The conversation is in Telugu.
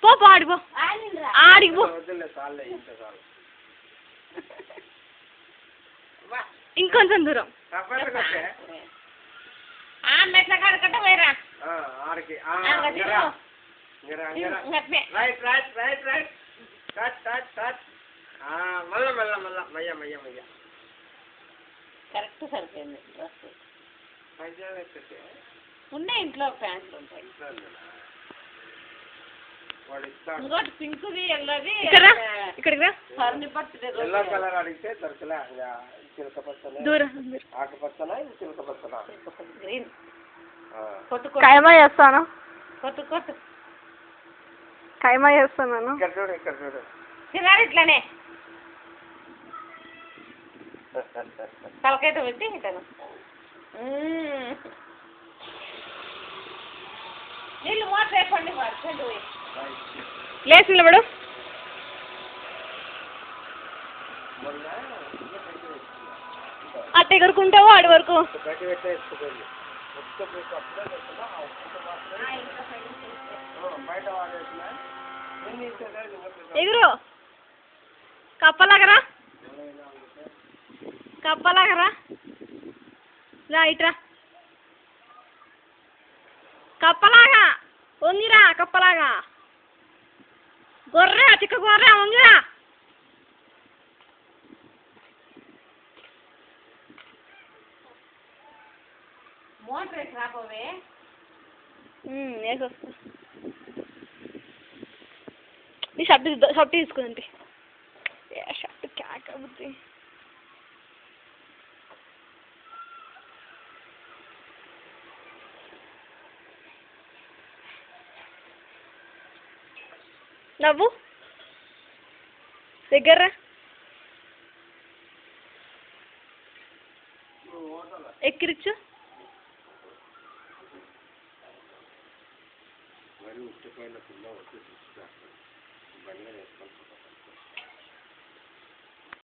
పో పో ఆడిపో ఆడిపో ఇంకొంచెం దూరం మెట్ల కడకట్ట పోయిరా కరెక్ట్ సరిపోయింది ఉన్నాయి ఇంట్లో ప్యాంట్లు ఉంటాయి ఇంకోటి పింక్ది ఎల్లది ఇక్కడికి హర్ని బర్త్డే ఎల్లో కలర్ అడిగితే దొరకలే చిలక పచ్చన దూరం ఆకుపచ్చన చిలక పచ్చన గ్రీన్ కైమా చేస్తాను కొట్టు కొట్టు కైమా చేస్తున్నాను ఇక్కడ చూడు తినాలి ఇట్లానే తలకైతే పెట్టి ఇట్లా నీళ్ళు మోటర్ అయిపోండి వర్షండి పోయి లేచి నిలబడు అట్ట ఎగురుకుంటావు ఆడి వరకు ఎగురు కప్పలాగరా కప్పలాగరా రా ఇట్రా కప్పలాగా వంగిరా కప్పలాగా గొర్రె చిక్క గొర్రె వంగిరా మోటర్ వేసి రాపోవే వేసొస్తా నీ షర్ట్ తీసుకుంది షర్ట్ క్యాక్ అవుతుంది నవ్వు దగ్గర ఎక్కిరిచ్చు మరి ఉట్టిపోయిన పిల్ల వచ్చి